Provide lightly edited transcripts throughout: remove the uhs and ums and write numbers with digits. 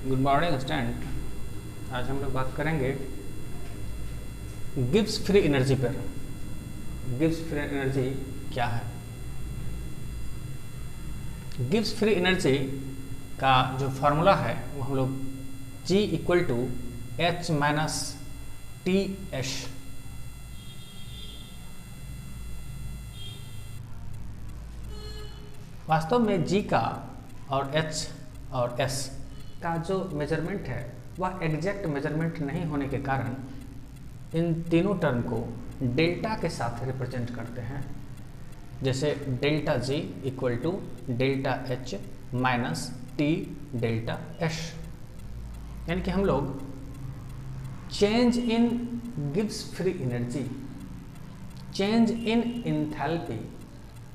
Good morning student. आज हम लोग बात करेंगे गिब्स फ्री एनर्जी पर। गिब्स फ्री एनर्जी क्या है? गिब्स फ्री एनर्जी का जो फॉर्मूला है वो हम लोग G equal to H minus T H. वास्तव में G का और H और S का जो मेजरमेंट है वह एग्जैक्ट मेजरमेंट नहीं होने के कारण इन तीनों टर्म को डेल्टा के साथ रिप्रेजेंट करते हैं। जैसे delta G equal to delta H minus T delta S, यानी कि हम लोग change in Gibbs free energy, change in enthalpy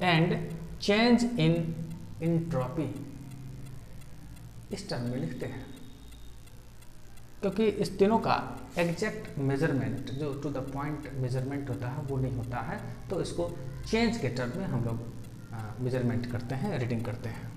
and change in entropy इस टर्म में लिखते हैं, क्योंकि इस तीनों का एग्जैक्ट मेजरमेंट जो टू द पॉइंट मेजरमेंट होता है वो नहीं होता है, तो इसको चेंज के टर्म में हम लोग मेजरमेंट करते हैं, रीडिंग करते हैं।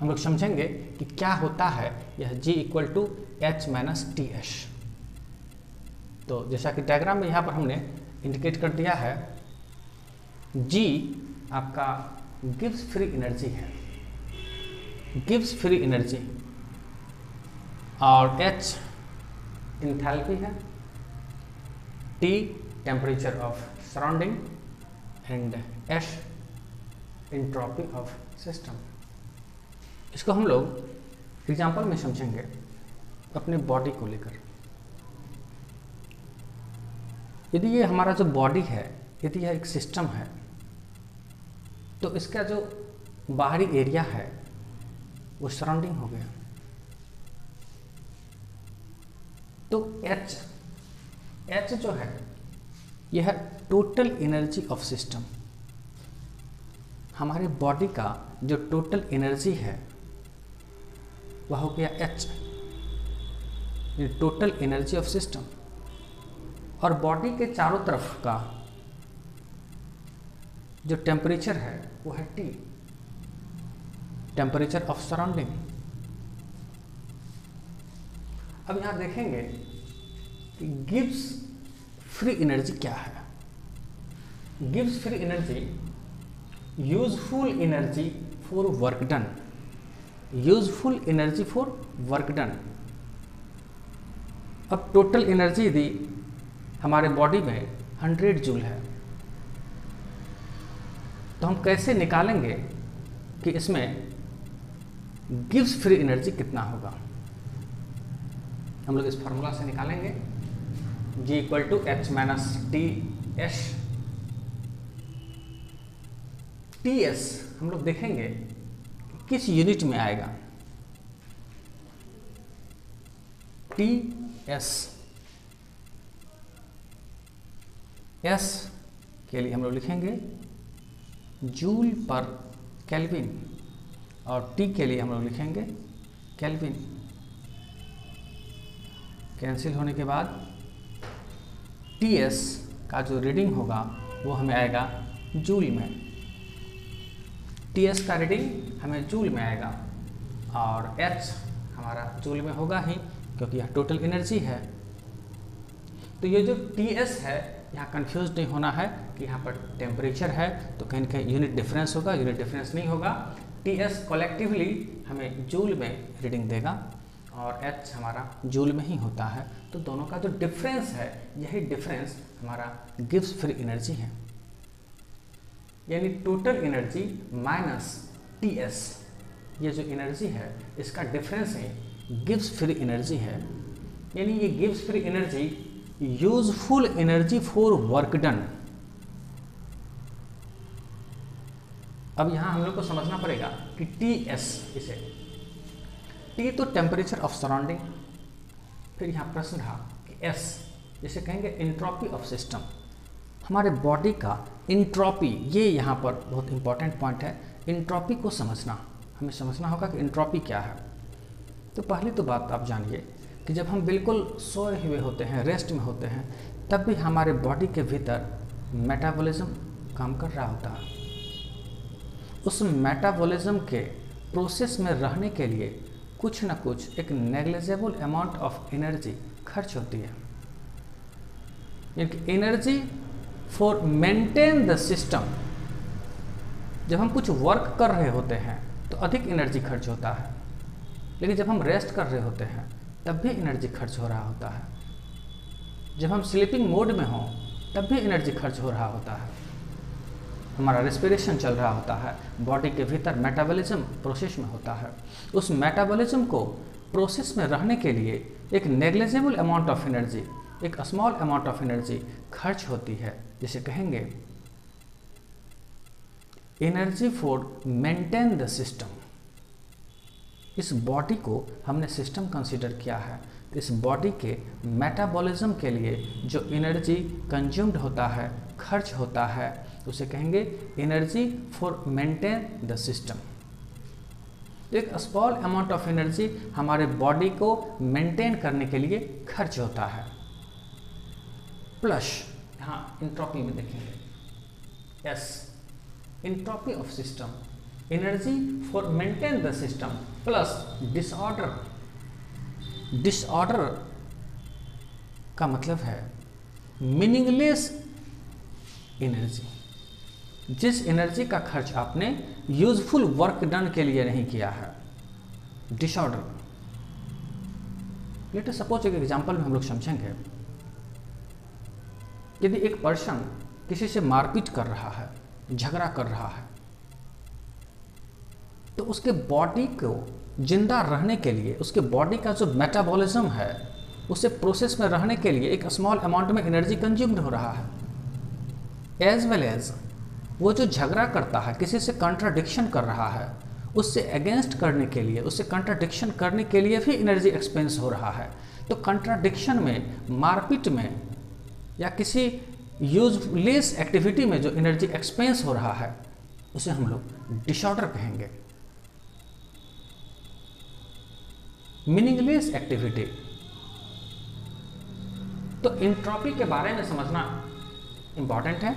हम लोग समझेंगे कि क्या होता है यह G equal to H minus T H. तो जैसा कि डायग्राम में यहाँ पर हमने इंडिकेट कर दिया है, G आपका गिब्स फ्री एनर्जी है, गिब्स फ्री एनर्जी, और H इंथैल्पी है, T temperature of surrounding and S entropy of system. इसको हम लोग एग्जाम्पल में समझेंगे अपने बॉडी को लेकर। यदि ये हमारा जो बॉडी है, यदि यह एक सिस्टम है, तो इसका जो बाहरी एरिया है वो सराउंडिंग हो गया। तो H जो है यह टोटल एनर्जी ऑफ सिस्टम। हमारे बॉडी का जो टोटल एनर्जी है वह हो गया H, total energy of system. और बॉडी के चारों तरफ का जो टेम्परेचर है वो है T, टेम्परेचर ऑफ सराउंडिंग। अब यहां देखेंगे कि गिब्स फ्री एनर्जी क्या है। Gibbs free energy useful energy for work done, useful energy for work done. अब टोटल एनर्जी यदि हमारे बॉडी में 100 जूल है, तो हम कैसे निकालेंगे कि इसमें गिब्स फ्री एनर्जी कितना होगा? हम लोग इस फॉर्मूला से निकालेंगे G equal to H minus T S. T S हम लोग देखेंगे कि किस यूनिट में आएगा। टी एस, एस के लिए हम लोग लिखेंगे जूल पर केल्विन, और टी के लिए हम लोग लिखेंगे केल्विन। कैंसिल होने के बाद टी एस का जो रीडिंग होगा वो हमें आएगा जूल में। टी एस का रीडिंग हमें जूल में आएगा, और H हमारा जूल में होगा ही, क्योंकि यह टोटल एनर्जी है। तो ये जो टी एस है, यहाँ कंफ्यूज नहीं होना है कि यहाँ पर टेम्परेचर है तो कहीं ना कहीं यूनिट डिफरेंस होगा, यूनिट डिफरेंस नहीं होगा। टी एस कलेक्टिवली हमें जूल में रीडिंग देगा, और H हमारा जूल में ही होता है। तो दोनों का जो डिफरेंस है, यही डिफरेंस हमारा गिब्स फ्री एनर्जी है, यानी total energy minus T S. ये जो एनर्जी है इसका डिफरेंस है गिब्स फ्री एनर्जी है, यानी ये Gibbs free energy useful energy for work done. अब यहां हम लोग को समझना पड़ेगा कि टी एस, इसे टी तो टेम्परेचर ऑफ सराउंडिंग, फिर यहाँ प्रश्न रहा कि S जिसे कहेंगे एंट्रोपी ऑफ सिस्टम। हमारे बॉडी का एंट्रोपी, ये यहाँ पर बहुत इंपॉर्टेंट पॉइंट है। एंट्रोपी को समझना, हमें समझना होगा कि एंट्रोपी क्या है। तो पहली तो बात आप जानिए कि जब हम बिल्कुल सोए हुए होते हैं, रेस्ट में होते हैं, तब भी हमारे बॉडी के भीतर मेटाबॉलिज्म काम कर रहा होता है। उस मेटाबॉलिज्म के प्रोसेस में रहने के लिए कुछ ना कुछ एक नेग्लिजिबल अमाउंट ऑफ एनर्जी खर्च होती है। Energy for maintain the system, जब हम कुछ वर्क कर रहे होते हैं तो अधिक एनर्जी खर्च होता है, लेकिन जब हम रेस्ट कर रहे होते हैं तब भी एनर्जी खर्च हो रहा होता है। जब हम स्लीपिंग मोड में हों तब भी एनर्जी खर्च हो रहा होता है। हमारा रेस्पिरेशन चल रहा होता है, बॉडी के भीतर मेटाबॉलिज्म प्रोसेस में होता है। उस मेटाबॉलिज्म को प्रोसेस में रहने के लिए एक नेग्लिजिबल अमाउंट ऑफ एनर्जी, एक स्मॉल अमाउंट ऑफ एनर्जी खर्च होती है, जिसे कहेंगे energy for maintain the system. इस बॉडी को हमने सिस्टम कंसीडर किया है, तो इस बॉडी के मेटाबॉलिज्म के लिए जो एनर्जी कंज्यूम्ड होता है, खर्च होता है, उसे कहेंगे energy for maintain the system. एक स्मॉल अमाउंट ऑफ एनर्जी हमारे बॉडी को मेंटेन करने के लिए खर्च होता है। प्लस यहाँ इंट्रोपी में देखेंगे S, entropy of system, energy for maintain the system plus disorder. Disorder का मतलब है मीनिंगलेस एनर्जी, जिस एनर्जी का खर्च आपने यूजफुल वर्क डन के लिए नहीं किया है, डिसऑर्डर। लेट अस सपोज एक एग्जांपल में हम लोग समझेंगे। यदि एक पर्सन किसी से मारपीट कर रहा है, झगड़ा कर रहा है, तो उसके बॉडी को जिंदा रहने के लिए, उसके बॉडी का जो मेटाबॉलिज्म है, उसे प्रोसेस में रहने के लिए एक स्मॉल अमाउंट में एनर्जी कंज्यूम्ड हो रहा है। एज वेल एज वो जो झगड़ा करता है, किसी से कंट्राडिक्शन कर रहा है, उससे अगेंस्ट करने के लिए, उससे कंट्राडिक्शन करने के लिए भी एनर्जी एक्सपेंस हो रहा है। तो कंट्राडिक्शन में, मारपीट में या किसी यूजलेस एक्टिविटी में जो एनर्जी एक्सपेंस हो रहा है, उसे हम लोग डिसऑर्डर कहेंगे, मीनिंगलेस एक्टिविटी। तो एंट्रोपी के बारे में समझना इंपॉर्टेंट है।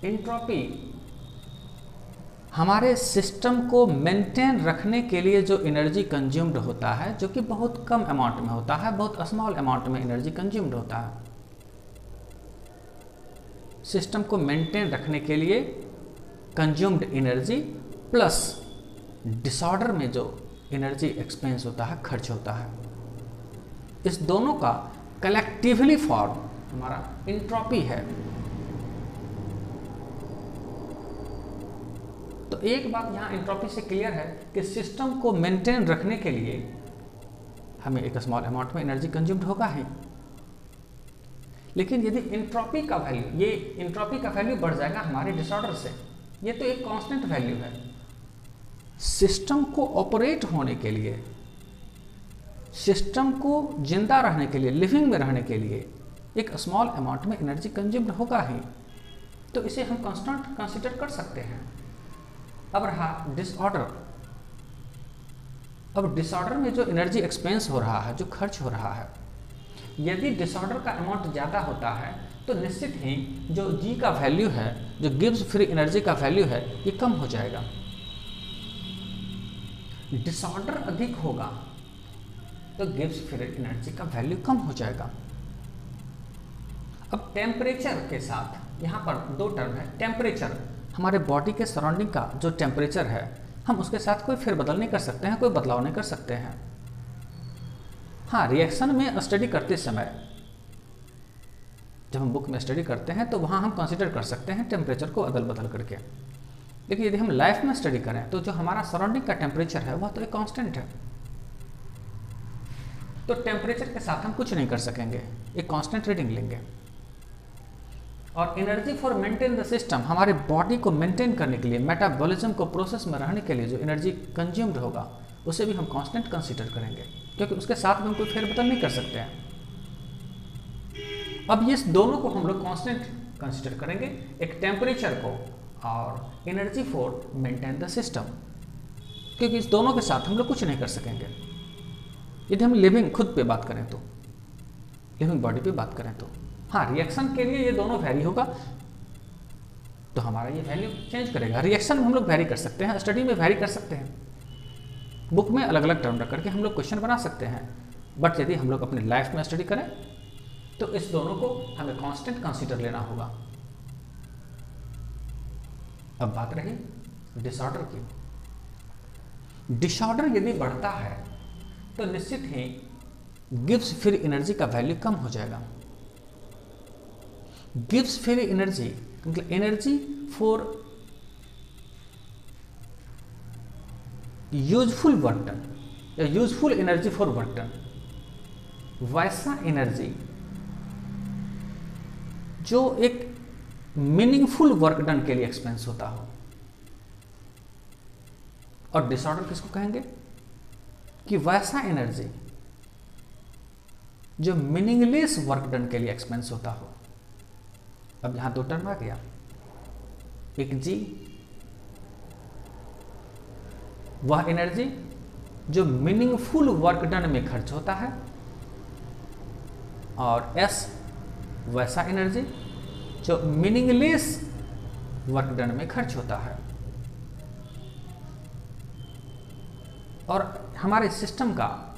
एंट्रोपी हमारे सिस्टम को मेंटेन रखने के लिए जो एनर्जी कंज्यूम्ड होता है, जो कि बहुत कम अमाउंट में होता है, बहुत स्मॉल अमाउंट में एनर्जी कंज्यूम्ड होता है। सिस्टम को मेंटेन रखने के लिए कंज्यूम्ड एनर्जी प्लस डिसऑर्डर में जो एनर्जी एक्सपेंस होता है, खर्च होता है, इस दोनों का कलेक्टिवली फॉर्म हमारा एंट्रोपी है। तो एक बात यहाँ एंट्रोपी से क्लियर है कि सिस्टम को मेंटेन रखने के लिए हमें एक स्मॉल अमाउंट में एनर्जी कंज्यूम्ड होगा ही। लेकिन यदि एंट्रोपी का वैल्यू, ये एंट्रोपी का वैल्यू बढ़ जाएगा हमारे डिसऑर्डर से, ये तो एक कांस्टेंट वैल्यू है। सिस्टम को ऑपरेट होने के लिए, सिस्टम को जिंदा रहने के लिए, लिविंग में रहने के लिए एक स्मॉल अमाउंट में एनर्जी कंज्यूम्ड होगा ही। तो इसे हम कांस्टेंट कंसीडर कर सकते हैं। अब रहा डिसऑर्डर। अब डिसऑर्डर में जो एनर्जी एक्सपेंस हो रहा है, जो खर्च हो रहा है, यदि डिसऑर्डर का अमाउंट ज़्यादा होता है तो निश्चित ही जो जी का वैल्यू है, जो गिब्स फ्री एनर्जी का वैल्यू है, ये कम हो जाएगा। डिसऑर्डर अधिक होगा तो गिब्स फ्री एनर्जी का वैल्यू कम हो जाएगा। अब टेम्परेचर के साथ यहाँ पर दो टर्म है। टेम्परेचर हमारे बॉडी के सराउंडिंग का जो टेम्परेचर है, हम उसके साथ कोई फेरबदल नहीं कर सकते हैं, कोई बदलाव नहीं कर सकते हैं। हाँ, रिएक्शन में स्टडी करते समय, जब हम बुक में स्टडी करते हैं तो वहाँ हम कंसीडर कर सकते हैं टेम्परेचर को अदल बदल करके। लेकिन यदि हम लाइफ में स्टडी करें तो जो हमारा सराउंडिंग का टेम्परेचर है वह तो एक कांस्टेंट है। तो टेम्परेचर के साथ हम कुछ नहीं कर सकेंगे, एक कांस्टेंट रीडिंग लेंगे। और energy for maintain the system, हमारे बॉडी को मेंटेन करने के लिए, मेटाबॉलिज्म को प्रोसेस में रहने के लिए जो एनर्जी कंज्यूम्ड होगा, उसे भी हम कांस्टेंट कंसीडर करेंगे, क्योंकि उसके साथ में हम कोई फेरबदल नहीं कर सकते हैं। अब ये दोनों को हम लोग कांस्टेंट कंसीडर करेंगे, एक टेम्परेचर को और energy for maintain the system, क्योंकि इस दोनों के साथ हम लोग कुछ नहीं कर सकेंगे। यदि हम लिविंग खुद पे बात करें तो, लिविंग बॉडी पे बात करें तो, हाँ, रिएक्शन के लिए ये दोनों वैरी होगा तो हमारा ये वैल्यू चेंज करेगा। रिएक्शन में हम लोग वैरी कर सकते हैं, स्टडी में वैरी कर सकते हैं, बुक में अलग अलग टर्म रख करके हम लोग क्वेश्चन बना सकते हैं, बट यदि हम लोग अपने लाइफ में स्टडी करें तो इस दोनों को हमें कांस्टेंट कंसीडर लेना होगा। अब बात रही डिसऑर्डर की। डिसऑर्डर यदि बढ़ता है तो निश्चित ही गिब्स फ्री एनर्जी का वैल्यू कम हो जाएगा। गिब्स फ्री एनर्जी मतलब energy for useful work done या useful energy for work done, वैसा एनर्जी जो एक मीनिंगफुल वर्क डन के लिए एक्सपेंस होता हो। और डिसऑर्डर किसको कहेंगे कि वैसा एनर्जी जो मीनिंगलेस वर्क डन के लिए एक्सपेंस होता हो। अब यहां दो टर्म आ गया, एक जी वह एनर्जी जो मीनिंगफुल वर्क डन में खर्च होता है, और एस वैसा एनर्जी जो मीनिंगलेस वर्क डन में खर्च होता है। और हमारे सिस्टम का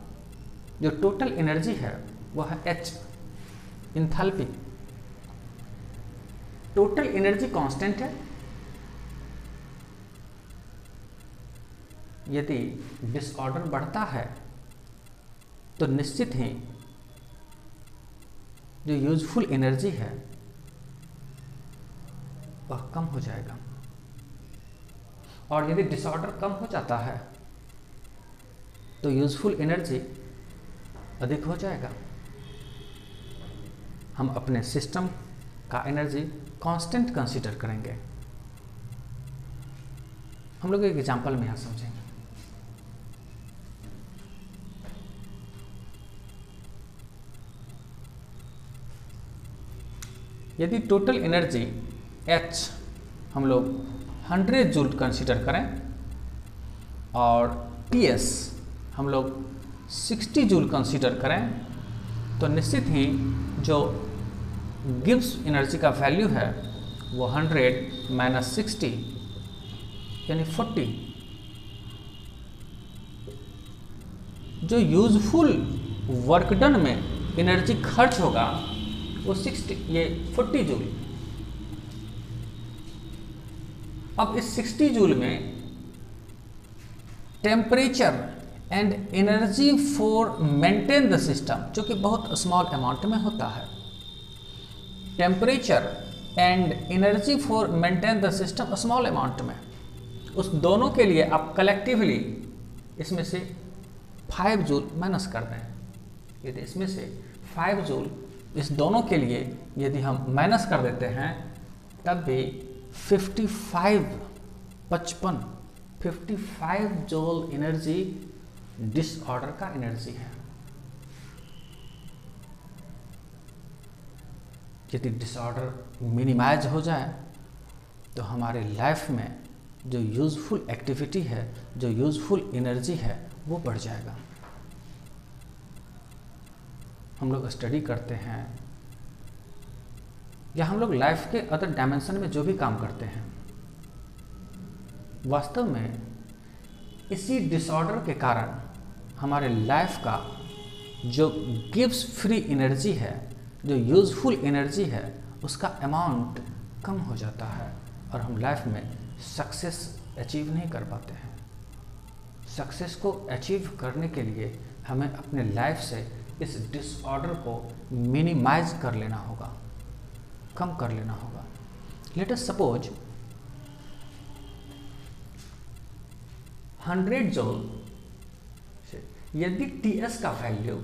जो टोटल एनर्जी है वह है H, enthalpy. Total energy constant है। यदि डिसऑर्डर बढ़ता है तो निश्चित ही जो यूजफुल एनर्जी है वह कम हो जाएगा, और यदि डिसऑर्डर कम हो जाता है तो यूजफुल एनर्जी अधिक हो जाएगा। हम अपने सिस्टम का एनर्जी कांस्टेंट कंसीडर करेंगे। हम लोग एक एग्जांपल में यहां समझेंगे। यदि टोटल एनर्जी H हम लोग 100 जूल कंसीडर करें और TS हम लोग 60 जूल कंसीडर करें, तो निश्चित ही जो गिब्स एनर्जी का वैल्यू है वो 100 माइनस 60 यानी 40। जो यूजफुल वर्क डन में एनर्जी खर्च होगा वो 40 जूल। अब इस 60 जूल में temperature and energy for maintain the system, जो कि बहुत स्मॉल अमाउंट में होता है, temperature and energy for maintain the system small amount में, उस दोनों के लिए आप कलेक्टिवली इसमें से 5 जूल माइनस कर दें। यदि इसमें से 5 जूल इस दोनों के लिए यदि हम माइनस कर देते हैं, तब भी 55 जूल एनर्जी डिसऑर्डर का एनर्जी है। यदि डिसऑर्डर मिनिमाइज हो जाए तो हमारे लाइफ में जो यूजफुल एक्टिविटी है, जो यूजफुल एनर्जी है, वो बढ़ जाएगा। हम लोग स्टडी करते हैं या हम लोग लाइफ के अदर डायमेंशन में जो भी काम करते हैं, वास्तव में इसी डिसऑर्डर के कारण हमारे लाइफ का जो गिब्स फ्री एनर्जी है, जो यूजफुल एनर्जी है, उसका अमाउंट कम हो जाता है और हम लाइफ में सक्सेस अचीव नहीं कर पाते हैं। सक्सेस को अचीव करने के लिए हमें अपने लाइफ से इस डिसऑर्डर को मिनिमाइज कर लेना होगा, कम कर लेना होगा। लेट अस सपोज 100 जूल, यदि TS का वैल्यू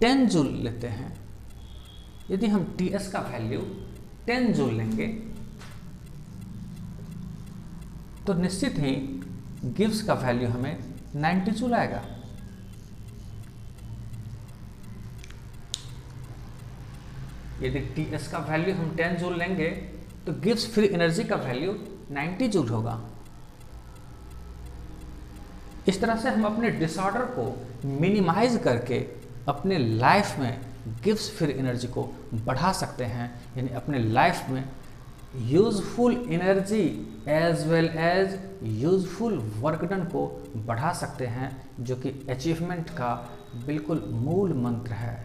10 जूल लेते हैं, यदि हम TS का वैल्यू 10 जूल लेंगे तो निश्चित ही गिब्स का वैल्यू हमें 90 जूल आएगा। यदि TS का वैल्यू हम 10 जूल लेंगे तो गिब्स फ्री एनर्जी का वैल्यू 90 जूल होगा। इस तरह से हम अपने डिसऑर्डर को मिनिमाइज करके अपने लाइफ में गिब्स फ्री एनर्जी को बढ़ा सकते हैं, यानी अपने लाइफ में useful energy as well as useful work done को बढ़ा सकते हैं, जो कि अचीवमेंट का बिल्कुल मूल मंत्र है।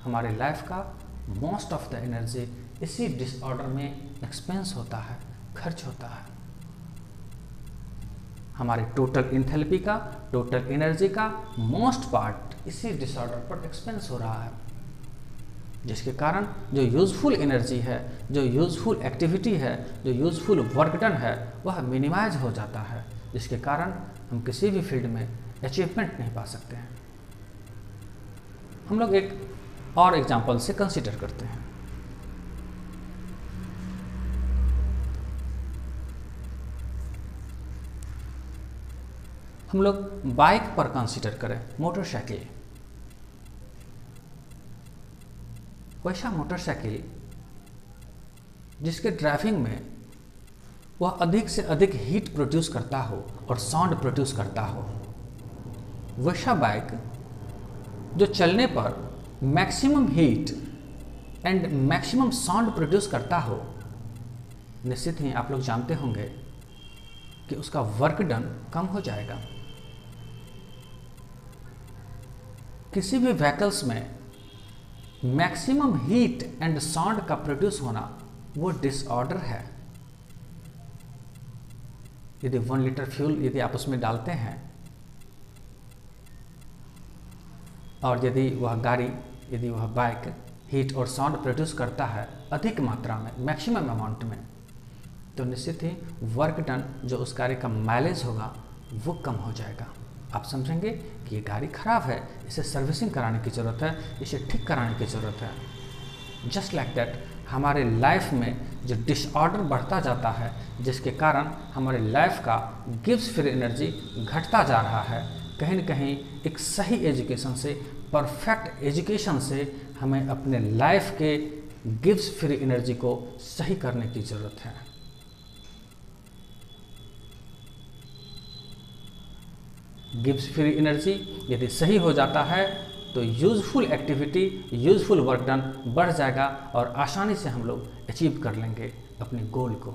हमारे लाइफ का मोस्ट ऑफ द एनर्जी इसी डिसऑर्डर में एक्सपेंस होता है, खर्च होता है। हमारे टोटल इंथैल्पी का, टोटल एनर्जी का मोस्ट पार्ट इसी डिसऑर्डर पर एक्सपेंस हो रहा है, जिसके कारण जो यूजफुल एनर्जी है, जो यूजफुल एक्टिविटी है, जो यूजफुल वर्क डन है, वह मिनिमाइज हो जाता है, जिसके कारण हम किसी भी फील्ड में अचीवमेंट नहीं पा सकते हैं। हम लोग एक और एग्जांपल से कंसीडर करते हैं। हम लोग बाइक पर कंसीडर करें, मोटरसाइकिल। वैसा मोटरसाइकिल जिसके ड्राइविंग में वह अधिक से अधिक हीट प्रोड्यूस करता हो और साउंड प्रोड्यूस करता हो, वैसा बाइक जो चलने पर maximum heat and maximum sound produce करता हो, निश्चित ही आप लोग जानते होंगे कि उसका वर्क डन कम हो जाएगा। किसी भी व्हीकल्स में मैक्सिमम हीट एंड साउंड का प्रोड्यूस होना वो डिसऑर्डर है। यदि 1 लीटर फ्यूल यदि आप उसमें डालते हैं और यदि वह गाड़ी, यदि वह बाइक हीट और साउंड प्रोड्यूस करता है अधिक मात्रा में, मैक्सिमम अमाउंट में, तो निश्चित ही वर्क डन, जो उस गाड़ी का माइलेज होगा, वो कम हो जाएगा। आप समझेंगे कि ये गाड़ी ख़राब है, इसे सर्विसिंग कराने की ज़रूरत है, इसे ठीक कराने की ज़रूरत है। जस्ट लाइक दैट हमारे लाइफ में जो डिसऑर्डर बढ़ता जाता है, जिसके कारण हमारे लाइफ का गिव्स फ्री एनर्जी घटता जा रहा है, कहीं न कहीं एक सही एजुकेशन से, परफेक्ट एजुकेशन से हमें अपने लाइफ के गिव्स फ्री एनर्जी को सही करने की ज़रूरत है। गिव्स फ्री एनर्जी यदि सही हो जाता है तो useful activity, useful work done बढ़ जाएगा और आसानी से हम लोग अचीव कर लेंगे अपने गोल को।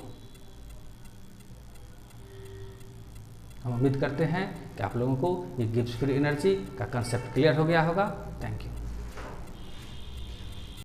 हम उम्मीद करते हैं कि आप लोगों को ये गिव्स फ्री एनर्जी का कंसेप्ट क्लियर हो गया होगा। Thank you.